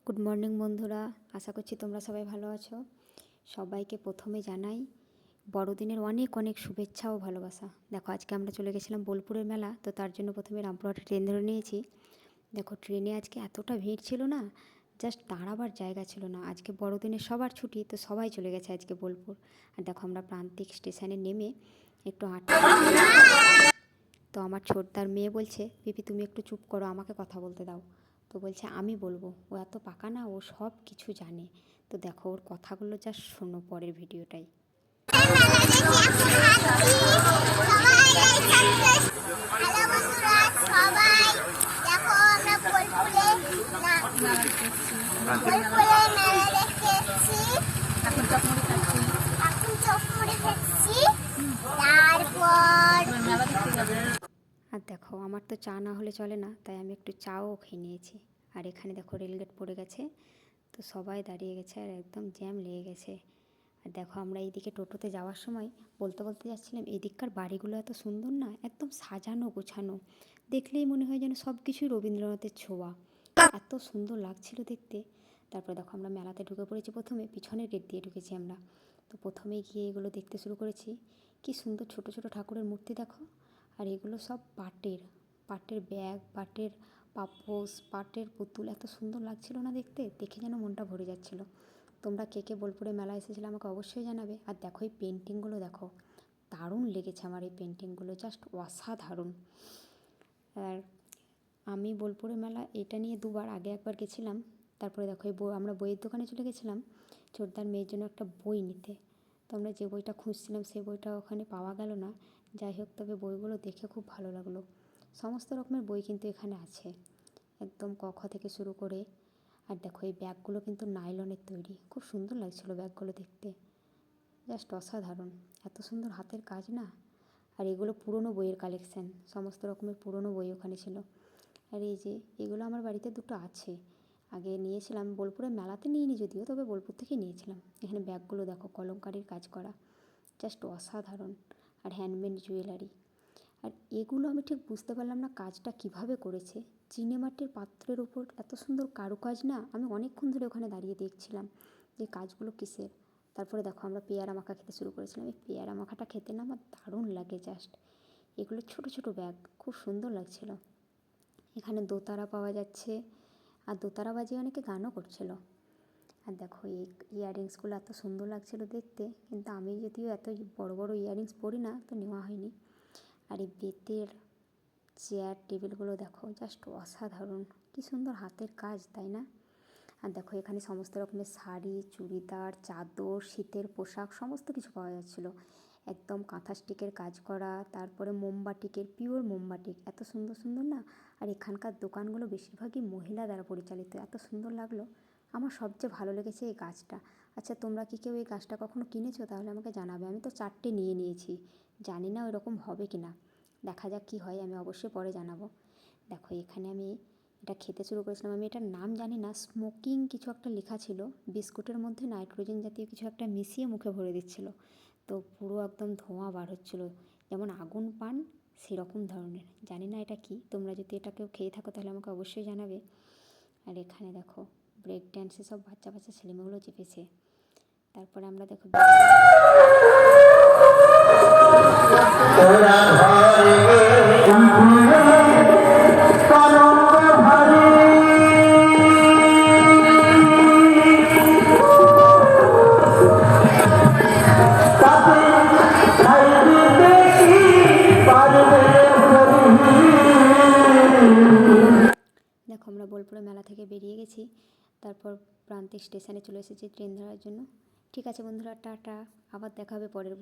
Good morning বন্ধুরা, আশা করছি তোমরা সবাই ভালো আছো। সবাইকে প্রথমে জানাই বড়দিনের অনেক অনেক শুভেচ্ছা ও ভালোবাসা। দেখো আজকে আমরা চলে গেছিলাম বোলপুরের মেলা, তো তার জন্য প্রথমে রামপুরহাটে ট্রেন ধরে নিয়েছি। দেখো ট্রেনে আজকে এতটা ভিড় ছিল না, জাস্ট দাঁড়াবার জায়গা ছিল না। আজকে বড়দিনের সবার ছুটি, তো সবাই চলে গেছে আজকে বোলপুর। আর দেখো আমরা প্রান্তিক স্টেশনে নেমে একটু হাঁটতে, তো আমার ছোটদার মেয়ে বলছে, পিপি তুমি একটু চুপ করো, আমাকে কথা বলতে দাও। তো বলছে আমি বলবো, ও এত পাকা না, ও সব কিছু জানে। তো দেখো ওর কথাগুলো জাস্ট শোনো পরের ভিডিওটাই। আর দেখো আমার তো চা না হলে চলে না, তাই আমি একটু চাও খেয়ে নিয়েছি। আর এখানে দেখো রেলগেট পড়ে গেছে, তো সবাই দাঁড়িয়ে গেছে আর একদম জ্যাম লেগে গেছে। আর দেখো আমরা এইদিকে টোটোতে যাওয়ার সময় বলতে বলতে যাচ্ছিলাম, এদিককার বাড়িগুলো এত সুন্দর না, একদম সাজানো গোছানো, দেখলেই মনে হয় যেন সব কিছুই রবীন্দ্রনাথের ছোঁয়া। এত সুন্দর লাগছিল দেখতে। তারপরে দেখো আমরা মেলাতে ঢুকে পড়েছি, প্রথমে পিছনের গেট দিয়ে ঢুকেছি আমরা। তো প্রথমে গিয়ে এগুলো দেখতে শুরু করেছি। কি সুন্দর ছোট ছোট ঠাকুরের মূর্তি দেখো। আর এগুলো সব পাটের, পাটের ব্যাগ, পাটের পাপোশ, পাটের পুতুল, এত সুন্দর লাগছিল না দেখতে, দেখে যেন মনটা ভরে যাচ্ছিল। তোমরা কে কে বোলপুরে মেলা এসেছিলে আমাকে অবশ্যই জানাবে। আর দেখো এই পেন্টিংগুলো দেখো, দারুণ লেগেছে আমার এই পেন্টিংগুলো, জাস্ট অসাধারণ। আর আমি বোলপুরে মেলা এটা নিয়ে দুবার, আগে একবার গেছিলাম। তারপরে দেখো এই বই, আমরা বইয়ের দোকানে চলে গেছিলাম ছোটদার মেয়ের জন্য একটা বই নিতে। তো আমরা যে বইটা খুঁজছিলাম সেই বইটা ওখানে পাওয়া গেল না। যাই হোক, তবে বইগুলো দেখে খুব ভালো লাগলো। সমস্ত রকমের বই কিন্তু এখানে আছে, একদম ক খ থেকে শুরু করে। আর দেখো এই ব্যাগগুলো কিন্তু নাইলনের তৈরি, খুব সুন্দর লাগছিলো ব্যাগগুলো দেখতে, জাস্ট অসাধারণ। এত সুন্দর হাতের কাজ না। আর এগুলো পুরনো বইয়ের কালেকশান, সমস্ত রকমের পুরনো বই ওখানে ছিল। আর এই যে এগুলো আমার বাড়িতে দুটো আছে, আগে নিয়েছিলাম বোলপুরের মেলাতে, নিইনি যদিও, তবে বোলপুর থেকেই নিয়েছিলাম। এখানে ব্যাগগুলো দেখো কলমকারির কাজ করা, জাস্ট অসাধারণ। আর হ্যান্ডমেড জুয়েলারি। আর এগুলো আমি ঠিক বুঝতে পারলাম না কাজটা কিভাবে করেছে। চিনেমাটির পাত্রের উপর এত সুন্দর কারুকাজ না, আমি অনেকক্ষণ ধরে ওখানে দাঁড়িয়ে দেখছিলাম যে কাজগুলো কিসের। তারপরে দেখো আমরা পেয়ারা মাখা খেতে শুরু করেছিলাম। এই পেয়ারা মাখাটা খেতে না আমার দারুণ লাগে জাস্ট। এগুলো ছোট ছোট ব্যাগ, খুব সুন্দর লাগছিল। এখানে দোতারা পাওয়া যাচ্ছে, আর দোতারা বাজিয়ে অনেকে গানও করছিল। আর দেখো এই ইয়াররিংসগুলো এত সুন্দর লাগছিল দেখতে, কিন্তু আমি যদিও এত বড় বড় ইয়াররিংস পরি না, তো নেওয়া হয়নি। আর এই বেতের চেয়ার টেবিলগুলো দেখো, জাস্ট অসাধারণ, কী সুন্দর হাতের কাজ, তাই না? আর দেখো এখানে সমস্ত রকমের শাড়ি, চুড়িদার, চাদর, শীতের পোশাক সমস্ত কিছু পাওয়া যাচ্ছিলো। একদম কাঁথা স্টিকের কাজ করা, তারপরে মোমবাটিকের, পিওর মোমবাটিক, এত সুন্দর সুন্দর না। আর এখানকার দোকানগুলো বেশিরভাগই মহিলা দ্বারা পরিচালিত, এত সুন্দর লাগলো। আমার সবচেয়ে ভালো লেগেছে এই গাছটা। আচ্ছা তোমরা কি কেউ এই গাছটা কখনো কিনেছো? তাহলে আমাকে জানাবে। আমি তো 4টে নিয়ে নিয়েছি, জানি না ওইরকম হবে কি না, দেখা যাক কী হয়, আমি অবশ্যই পরে জানাবো। দেখো এখানে আমি এটা খেতে শুরু করেছিলাম, আমি এটার নাম জানি না, স্মোকিং কিছু একটা লেখা ছিল, বিস্কুটের মধ্যে নাইট্রোজেন জাতীয় কিছু একটা মিশিয়ে মুখে ভরে দিচ্ছিলো। তো পুরো একদম ধোঁয়া বার হচ্ছিলো, যেমন আগুন পান সেরকম ধরনের, জানি না এটা কি। তোমরা যদি এটা কেউ খেয়ে থাকো তাহলে আমাকে অবশ্যই জানাবে। আর এখানে দেখো ব্রেক ড্যান্সে সব বাচ্চা বাচ্চা ছেলেমেয়েগুলো চেপেছে। তারপরে আমরা দেখো দেখো আমরা বোলপুরে মেলা থেকে বেরিয়ে গেছি, তারপর প্রান্তিক স্টেশনে চলে এসেছি ট্রেন ধরার জন্য। ঠিক আছে বন্ধুরা, টাটা, আবার দেখা হবে পরের